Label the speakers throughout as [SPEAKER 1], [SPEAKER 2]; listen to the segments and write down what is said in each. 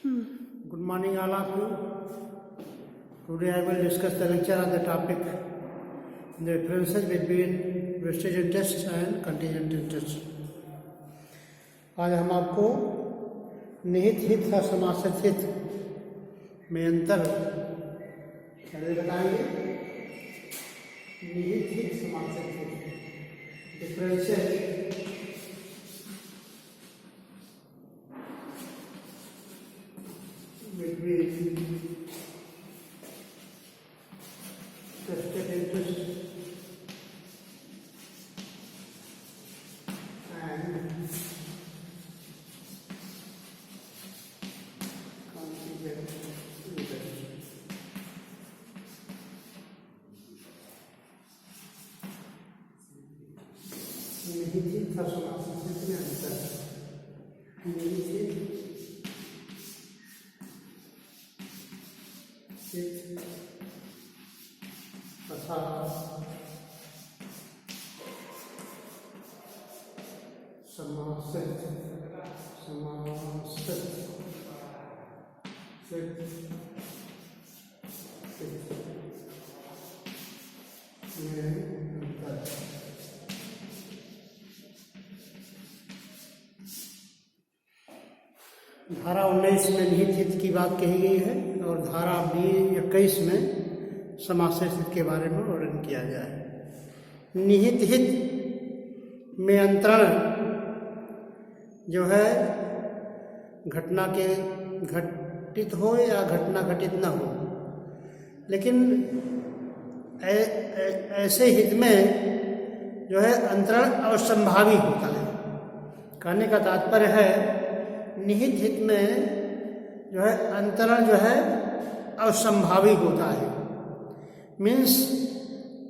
[SPEAKER 1] Good morning, all of you. Today I will discuss the lecture on the topic the differences between vestige interest and contingent interest. आज हम आपको निहित हित और समाश्रित हित में अंतर बताएंगे। निहित हित समाश्रित हित differences between vested interest and contingent interest. निहित था समाश्रित में अंतर। निहित तथा समाश्रित धारा 19 में निहित हित की बात कही गई है और धारा 21 में समाश्रित हित के बारे में वर्णन किया गया है। निहित हित में अंतरण जो है घटना के घटित हो या घटना घटित न हो, लेकिन ऐसे हित में जो है अंतरण असंभावी होता है। कहने का तात्पर्य है निहित हित में जो है अंतरण जो है असंभावी होता है। मीन्स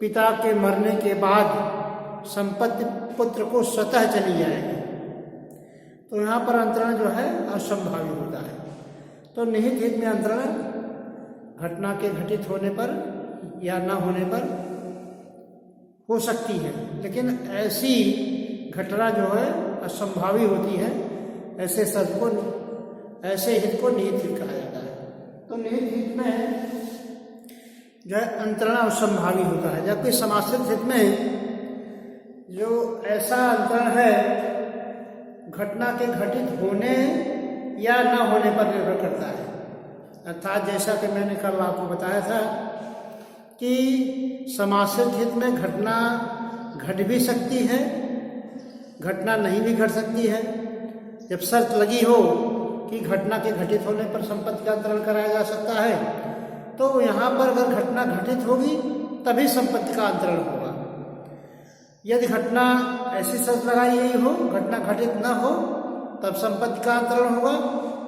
[SPEAKER 1] पिता के मरने के बाद संपत्ति पुत्र को स्वतः चली जाएगी, तो यहाँ पर अंतरण जो है असंभावी होता है। तो निहित हित में अंतरण घटना के घटित होने पर या न होने पर हो सकती है, लेकिन ऐसी घटना जो है असंभावी होती है। ऐसे हित को निहित हित कहा जाता है। तो निहित हित में जो है अंतरण असंभावी होता है, जबकि समाश्रित हित में जो ऐसा अंतरण है घटना के घटित होने या न होने पर निर्भर करता है। अर्थात जैसा कि मैंने कल आपको बताया था कि समाश्रित हित में घटना घट भी सकती है, घटना नहीं भी घट सकती है। जब शर्त लगी हो कि घटना के घटित होने पर संपत्ति का अंतरण कराया जा सकता है, तो यहाँ पर अगर घटना घटित होगी तभी संपत्ति का अंतरण होगा। यदि घटना ऐसी शर्त लगाई गई हो घटना घटित न हो तब संपत्ति का अंतरण होगा,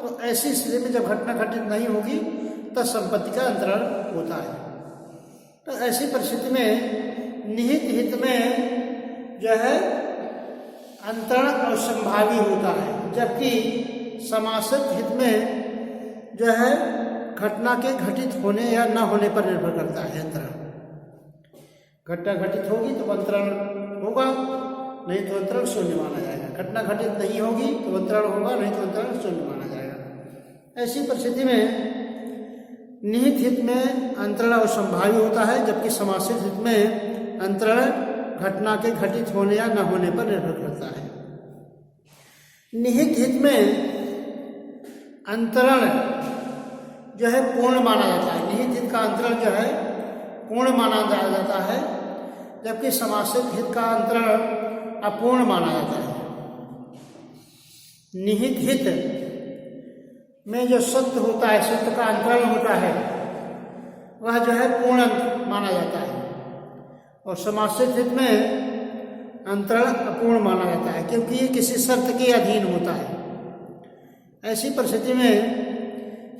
[SPEAKER 1] तो ऐसी स्थिति में जब घटना घटित नहीं होगी तब संपत्ति का अंतरण होता है। तो ऐसी परिस्थिति में निहित हित में जो है अंतरण असंभावी होता है, जबकि समाश्रित हित में जो है घटना के घटित होने या न होने पर निर्भर करता है अंतरण। घटना घटित होगी तो अंतरण होगा, नहीं तो अंतरण शून्य माना जाएगा। घटना घटित नहीं होगी तो अंतरण होगा, नहीं तो अंतरण शून्य माना जाएगा। ऐसी परिस्थिति में निहित हित में अंतरण असंभावी होता है, जबकि समाश्रित हित में अंतरण घटना के घटित होने या न होने पर निर्भर करता है। निहित हित में अंतरण जो है पूर्ण माना जाता है। निहित हित का अंतरण जो है पूर्ण माना जाता है, जबकि समाश्रित हित का अंतरण अपूर्ण माना जाता है। निहित हित में जो सत्य होता है, सत्य का अंतरण होता है, वह जो है पूर्ण माना जाता है, और समाश्रित हित में अंतरण अपूर्ण माना जाता है, क्योंकि ये किसी शर्त के अधीन होता है। ऐसी परिस्थिति में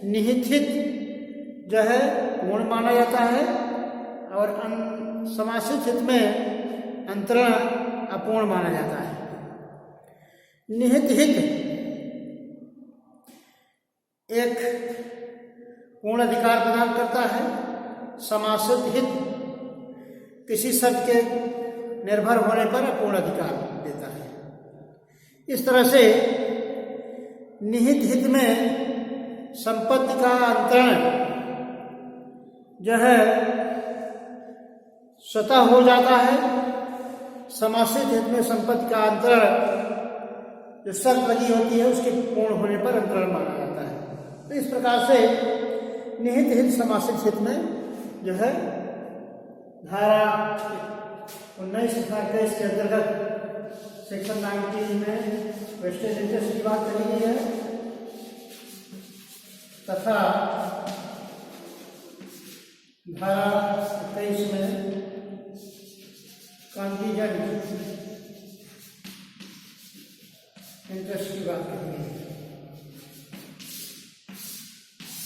[SPEAKER 1] निहित हित जो है पूर्ण माना जाता है और समाश्रित हित में अंतरण अपूर्ण माना जाता है। निहित हित एक पूर्ण अधिकार प्रदान करता है, समाश्रित हित किसी शर्त के निर्भर होने पर अपूर्ण अधिकार देता है। इस तरह से निहित हित में संपत्ति का अंतरण जो है स्वतः हो जाता है। समाश्रित हित में संपत्ति का अंतरण जो शर्त लगी होती है उसके पूर्ण होने पर अंतरण माना जाता है। तो इस प्रकार से निहित हित समाश्रित हित में जो है धारा 19 तथा 23 के अंतर्गत सेक्शन 19 में वेस्टेज इंटरेस्ट की बात कही गई है तथा धारा 23 में कॉन्टीजेंट इंटरेस्ट की बात कही गई है।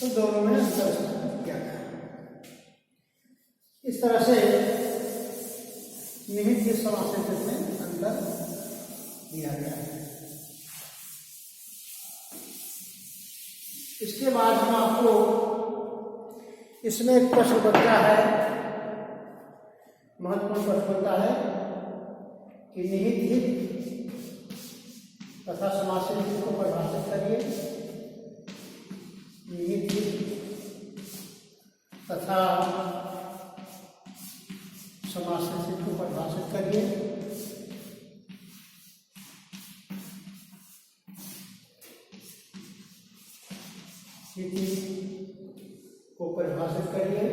[SPEAKER 1] तो दोनों में अंतर क्या है। इस तरह से निहित के समाश्रित में अंतर दिया गया है। इसके बाद हम आपको इसमें एक प्रश्न बनता है, महत्वपूर्ण प्रश्न बनता है कि निहित हित तथा समाश्रित हित को परिभाषित करिए। निहित हित तथा समाश्रित हित को परिभाषित करिए। स्थिति को परिभाषित करिए।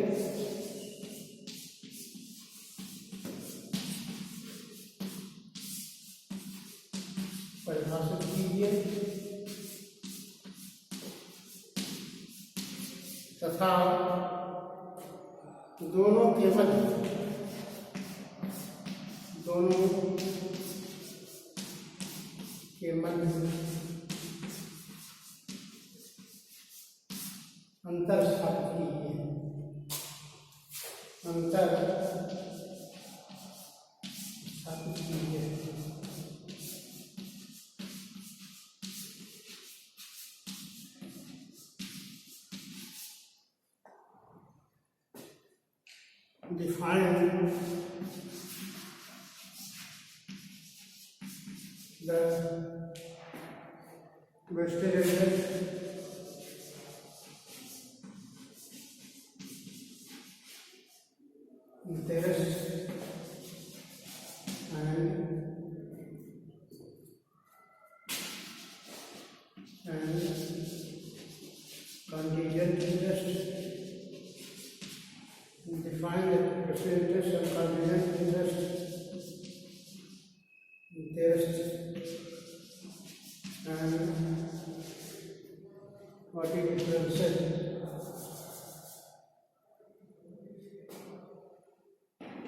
[SPEAKER 1] परिभाषित कीजिए तथा दोनों के मध्य अंतर स्थापित कीजिए। अंतर स्थापित कीजिए। Define the vested interest and contingent interest. Define the vested interest and contingent interest and what is difference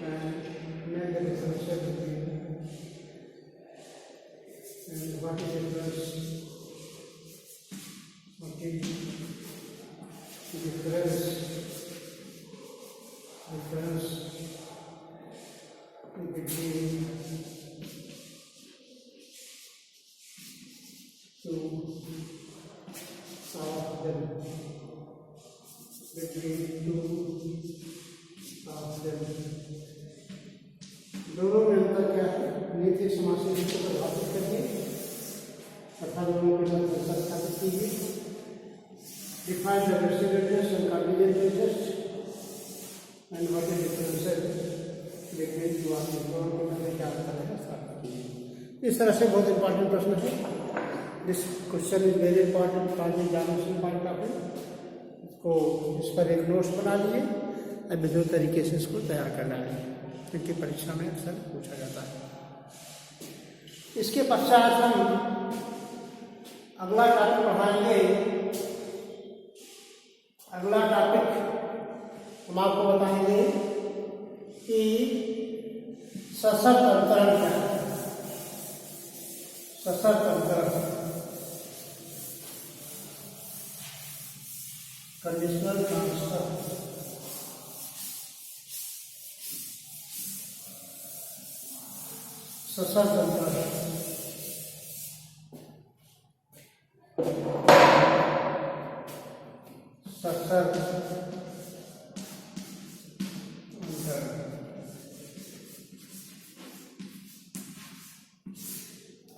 [SPEAKER 1] and make the difference between and what is difference between two of them, दोनों में अंतर क्या है। निहित समाश्रित को परिभाषित करिए तथा दोनों के मध्य अंतर स्थापित कीजिए। Define the vested interest and contingent interest and what is difference between two of them, दोनों के मध्य क्या अंतर है स्थापित कीजिए। इस तरह से बहुत इंपॉर्टेंट प्रश्न है। This question is very important for the examination point of view. इसको इस पर एक नोट्स बना लिए, अब दो तरीके से इसको तैयार करना है, क्योंकि परीक्षा में अक्सर पूछा जाता है। इसके पश्चात हम अगला टॉपिक पढ़ाएंगे। अगला टॉपिक हम आपको बताएंगे कि सशर्त अंतरण क्या है। सशर्त अंतरण, कंडीशनल ट्रांसफर, सशर्त अंतरण, सशर्त अंतरण,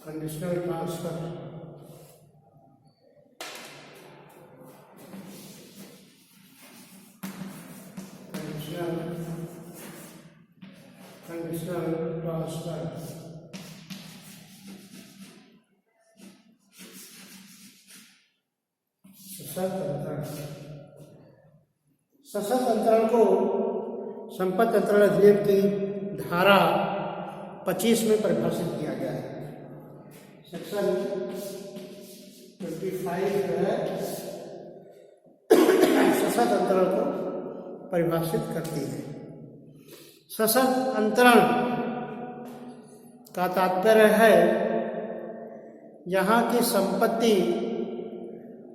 [SPEAKER 1] कंडीशनल ट्रांसफर, पोटेंशियल ट्रांसफर। सशर्त अंतरण को संपत्ति अंतरण अधिनियम की धारा 25 में परिभाषित किया गया है। सेक्शन 25 जो है सशर्त अंतरण को परिभाषित करती है। सशर्त अंतरण का तात्पर्य है यहाँ की संपत्ति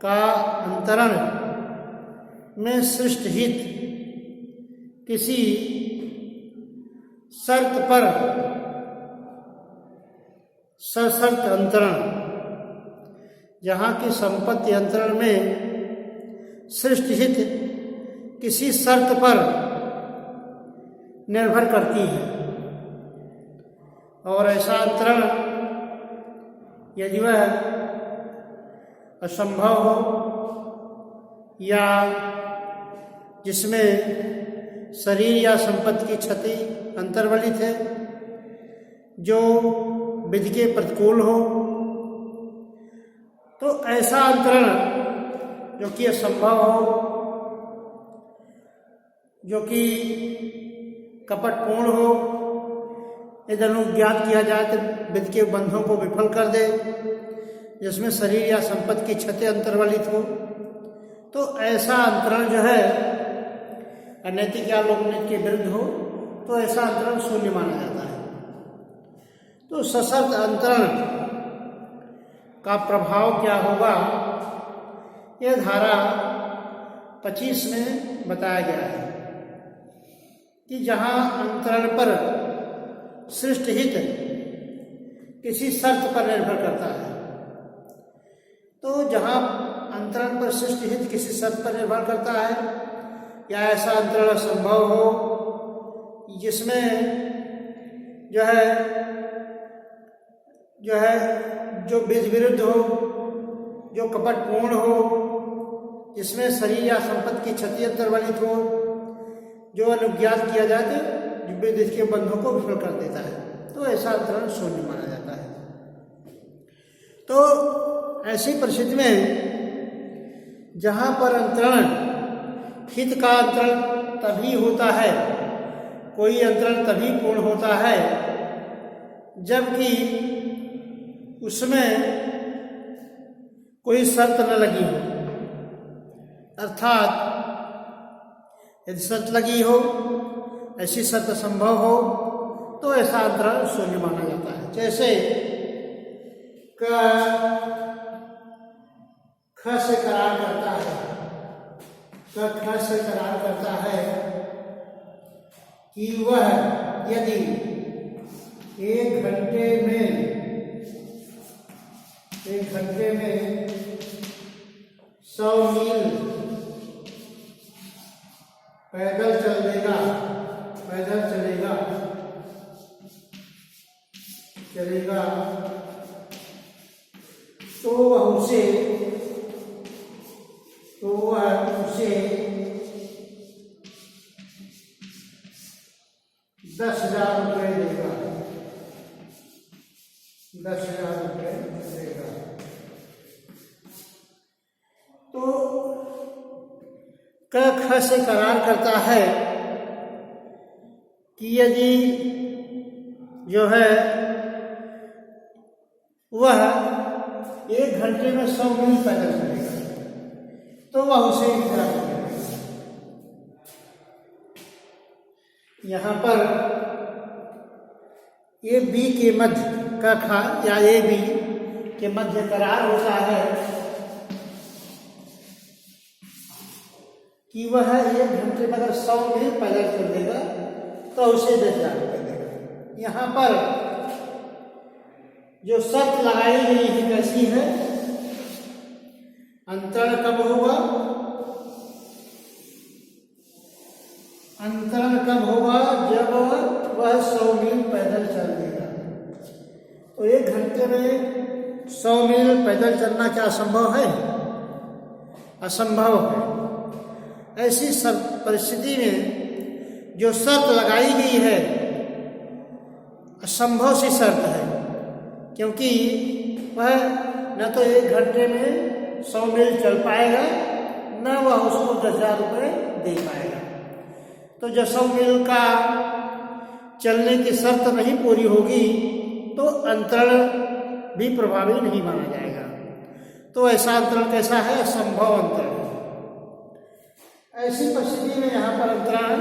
[SPEAKER 1] का अंतरण में सृष्ट हित किसी शर्त पर सशर्त अंतरण, जहाँ की संपत्ति अंतरण में सृष्ट हित किसी शर्त पर निर्भर करती है और ऐसा अंतरण यदि वह असंभव हो या जिसमें शरीर या संपत्ति की क्षति अंतर्वलित है, जो विधि के प्रतिकूल हो, तो ऐसा अंतरण जो कि असंभव हो, जो कि कपटपूर्ण हो, इधर ज्ञात किया जाए तो विधि के बंधों को विफल कर दे, जिसमें शरीर या संपत्ति की क्षति अंतर्वलित हो, तो ऐसा अंतरण जो है अनैतिक या लोकनीति के विरुद्ध हो, तो ऐसा अंतरण शून्य माना जाता है। तो सशर्त अंतरण का प्रभाव क्या होगा, यह धारा 25 में बताया गया है कि जहाँ अंतरण पर सृष्ट हित किसी शर्त पर निर्भर करता है, तो जहाँ अंतरण पर सृष्ट हित किसी शर्त पर निर्भर करता है या ऐसा अंतरण असंभव हो जिसमें जो विधि विरुद्ध हो, जो कपटपूर्ण हो, जिसमें शरीर या संपत्ति की क्षति अंतर्वलित हो, जो अनुज्ञात किया जाए तो विधि के बंधों को विफल कर देता है, तो ऐसा अंतरण शून्य माना जाता है। तो ऐसी परिस्थिति में जहाँ पर अंतरण हित का अंतरण तभी होता है, कोई अंतरण तभी पूर्ण होता है जबकि उसमें कोई शर्त न लगी हो, अर्थात यदि शर्त लगी हो, ऐसी शर्त संभव हो, तो ऐसा अंतरण शून्य माना जाता है। जैसे ख से करार करता है, ख से करार करता है कि वह यदि 1 घंटे में 100 मील पैदल चलेगा तो वह उसे 10,000 रुपये देगा, 10,000 रुपये देगा। तो क ख से करार करता है कि यदि जो है वह 1 घंटे में 100 मील पैदल चलेगा तो वह उसे इकरार करेगा। यहाँ पर ए बी के मध्य का खा या ए बी के मध्य करार होता है कि वह 1 घंटे में अगर 100 मील पैदल चल देगा तो उसे 10,000 रुपये देगा। यहाँ पर जो शर्त लगाई गई है कैसी है, अंतरण कब होगा, जब वह 100 मील पैदल चल देगा। तो 1 घंटे में 100 मील पैदल चलना क्या असंभव है? असंभव है। ऐसी परिस्थिति में जो शर्त लगाई गई है असंभव सी शर्त है, क्योंकि वह न तो 1 घंटे में 100 मील चल पाएगा, न वह उसको 10,000 रुपये दे पाएगा। तो जब 100 मील का चलने की शर्त नहीं पूरी होगी तो अंतरण भी प्रभावी नहीं माना जाएगा। तो ऐसा अंतरण कैसा है? असंभव अंतरण। ऐसी परिस्थिति में यहाँ पर अंतरण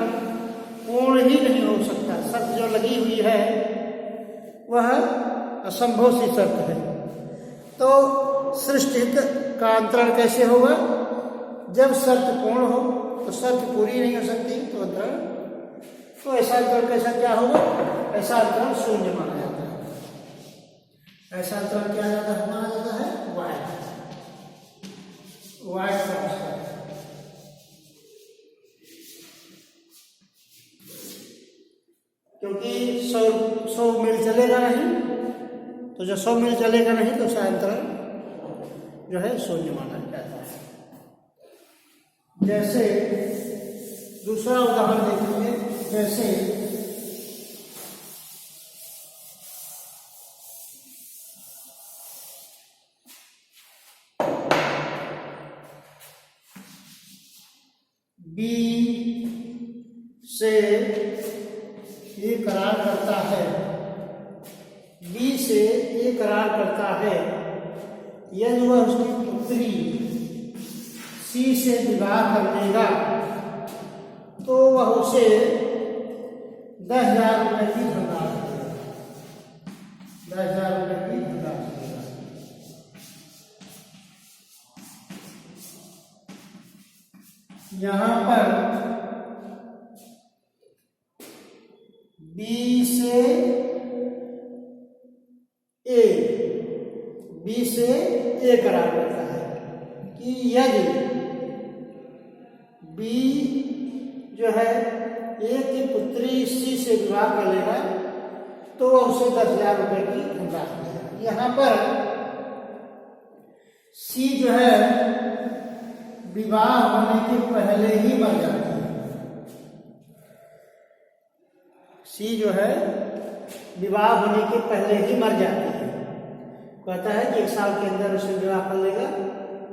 [SPEAKER 1] पूर्ण ही नहीं हो सकता। शर्त जो लगी हुई है वह असंभव सी शर्त है। तो सृष्टि हित का अंतरण कैसे होगा? जब शर्त पूर्ण हो, तो शर्त पूरी नहीं हो सकती तो अंतरण, तो ऐसा अंतरण कैसा क्या होगा? ऐसा अंतरण शून्य माना जाता है। ऐसा अंतरण क्या माना जाता है? Wide transfer. क्योंकि 100 मील चलेगा नहीं, तो जो 100 मील चलेगा नहीं तो उसका अंतरण जो है शून्य माना जाता है। जैसे दूसरा उदाहरण देखेंगे, जैसे बी से ये करार करता है, बी से ये करार करता है यदि वह उसकी पुत्री सी से विवाह कर देगा तो वह उसे 10,000 रुपये की धनराशि देगा। 10,000 रुपये की धनराशि देगा। यहाँ पर बी से ए करार करता है कि यदि बी जो है ए की पुत्री सी से विवाह कर लेगा तो उसे 10,000 रुपये की धनराशि देगा। यहाँ पर सी जो है विवाह होने के पहले ही मर जाती है। सी जो है विवाह होने के पहले ही मर जाती है। कहता है कि 1 साल के अंदर उसे विवाह कर लेगा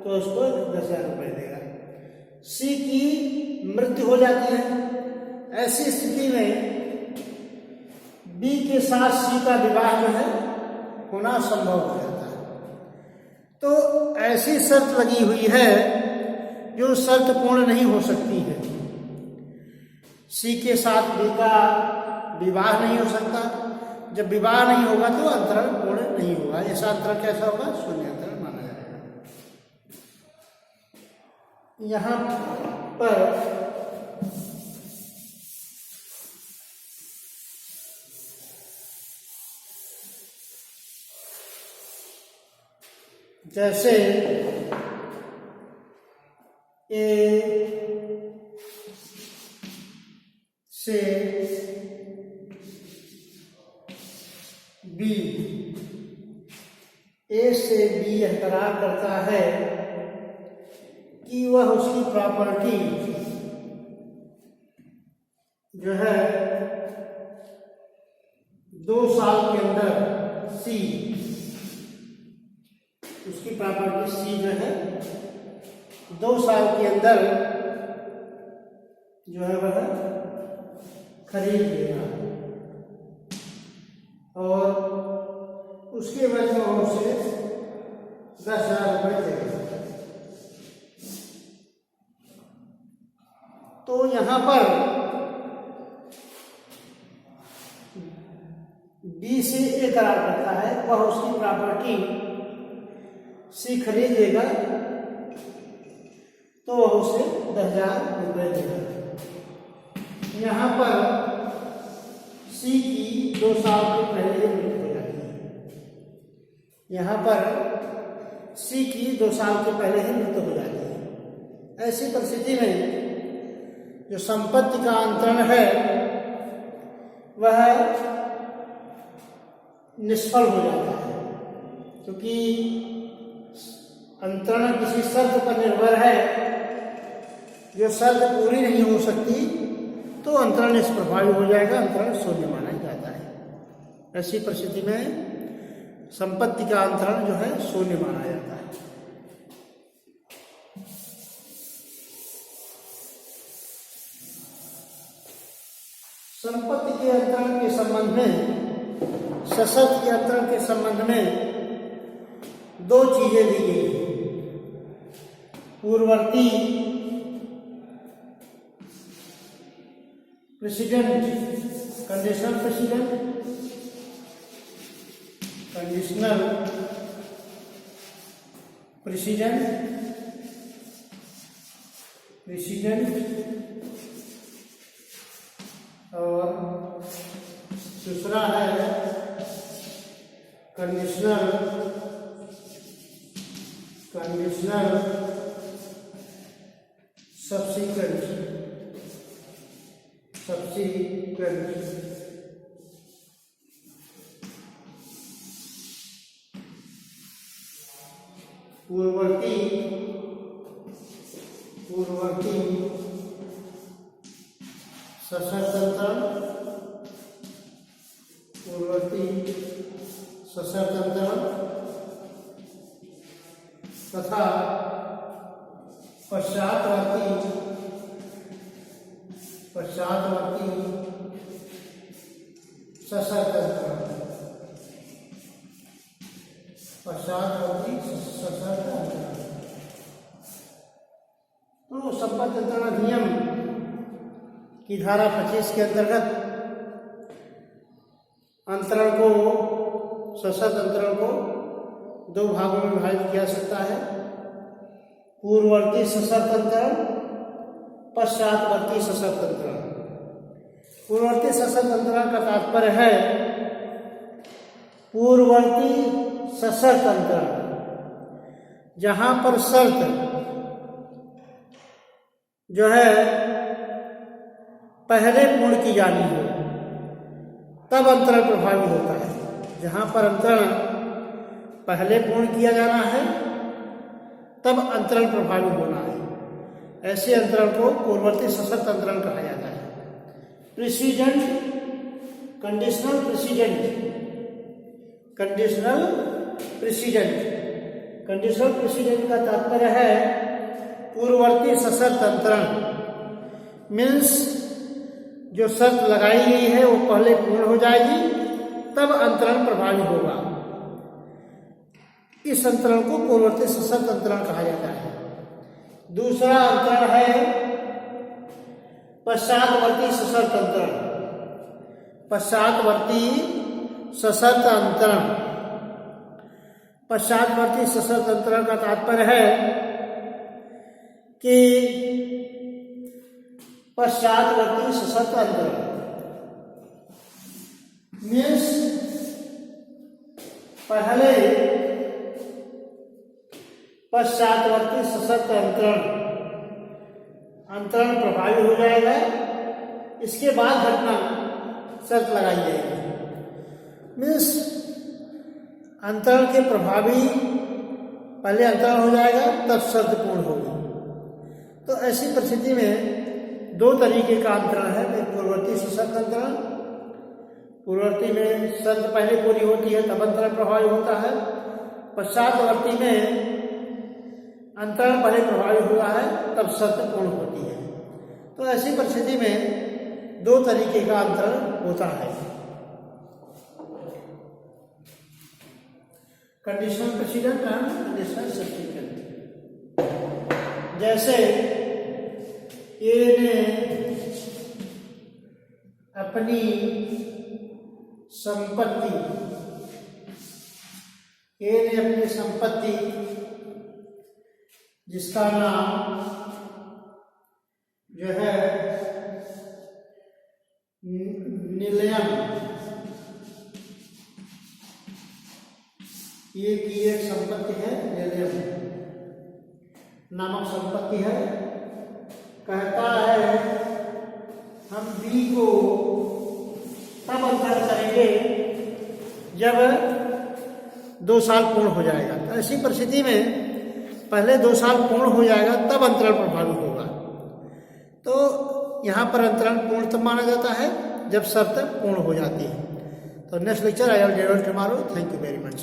[SPEAKER 1] तो उसको 10,000 रुपये देगा। सी की मृत्यु हो जाती है। ऐसी स्थिति में बी के साथ सी का विवाह जो है होना संभव हो जाता है। तो ऐसी शर्त लगी हुई है जो शर्त पूर्ण नहीं हो सकती है। सी के साथ बी का विवाह नहीं हो सकता। जब विवाह नहीं होगा तो अंतरण पूर्ण नहीं होगा। ऐसा अंतरण कैसा होगा? शून्य अंतरण माना जाएगा। यहाँ पर जैसे ए से बी, ए से बी यह करार करता है कि वह उसकी प्रॉपर्टी जो है 2 साल के अंदर सी, उसकी प्रॉपर्टी सी जो है 2 साल के अंदर जो है वह खरीद लेगा और उसके बाद में उसे 10,000 रुपये देगा। तो यहाँ पर बी से ए करार करता है, वह उसकी प्रॉपर्टी सी खरीद लेगा तो वह उसे 10,000 रुपये देगा। यहाँ पर सी की 2 साल के पहले ही मृत्यु हो जाती है। यहाँ पर सी की 2 साल के पहले ही मृत्यु हो जाती है। ऐसी परिस्थिति में जो संपत्ति का अंतरण है वह निष्फल हो जाता है, क्योंकि अंतरण किसी शर्त पर निर्भर है। जो शर्त पूरी नहीं हो सकती तो अंतरण निष्प्रभावी हो जाएगा, अंतरण शून्य माना जाता है। ऐसी परिस्थिति में संपत्ति का अंतरण जो है शून्य माना जाता है। संपत्ति के अंतरण के संबंध में, सशर्त के अंतरण के संबंध में दो चीजें दी गई हैं। पूर्ववर्ती president, conditional president, conditional president, और दूसरा है कंडीशनल सब्सीक्वेंट। पूर्ववर्ती सशर्त अंतरण, तथा पश्चातवर्ती सशर्त अंतरण। तो संपत्ति अंतरण अधिनियम की धारा 25 के अंतर्गत अंतरण को, सशर्त अंतरण को दो भागों में विभाजित किया सकता है। पूर्ववर्ती सशर्त अंतरण, पश्चातवर्ती सशर्त अंतरण। पूर्ववर्ती सशर्त अंतरण का तात्पर्य है पूर्ववर्ती सशर्त अंतरण, जहां पर शर्त जो है पहले पूर्ण की जानी हो तब अंतरण प्रभावी होता है। जहां पर अंतरण पहले पूर्ण किया जाना है तब अंतरण प्रभावी होना है। ऐसे अंतरण को पूर्ववर्ती सशर्त अंतरण कहा जाता है। प्रेसिडेंट, कंडीशनल प्रेसिडेंट का तात्पर्य है पूर्ववर्ती सशर्त अंतरण। मीन्स जो शर्त लगाई गई है वो पहले पूर्ण हो जाएगी तब अंतरण प्रभावी होगा। इस अंतरण को पूर्ववर्ती सशर्त अंतरण कहा जाता है। दूसरा अंतरण है पश्चातवर्ती सशर्त अंतरण। पश्चातवर्ती सशर्त अंतरण का तात्पर्य है कि पश्चातवर्ती सशर्त अंतरण मीन्स पहले पश्चातवर्ती सशर्त अंतरण प्रभावी हो जाएगा, इसके बाद घटना शर्त लगाई जाएगी। मीन्स अंतरण के प्रभावी पहले अंतरण हो जाएगा तब शर्त पूर्ण होगी। तो ऐसी परिस्थिति में दो तरीके का अंतरण है। एक पूर्ववर्ती सशर्त अंतरण, पूर्ववर्ती में शर्त पहले पूरी होती है तब अंतरण प्रभावी होता है। पश्चातवर्ती में अंतरण पहले प्रभावी हुआ है तब शर्त पूर्ण होती है। तो ऐसी परिस्थिति में दो तरीके का अंतरण होता है। Conditional president and conditional subsequent. जैसे ए ने अपनी संपत्ति जिसका नाम जो है निलयम, ये की एक संपत्ति है, निलयम नामक संपत्ति है। कहता है हम बी को तब अंतरण करेंगे जब 2 साल पूर्ण हो जाएगा। तो ऐसी परिस्थिति में पहले 2 साल पूर्ण हो जाएगा तब अंतरण प्रभावी होगा। तो यहाँ पर अंतरण पूर्ण तब माना जाता है जब शर्त पूर्ण हो जाती है। तो next lecture I will deliver tomorrow. Thank you very much.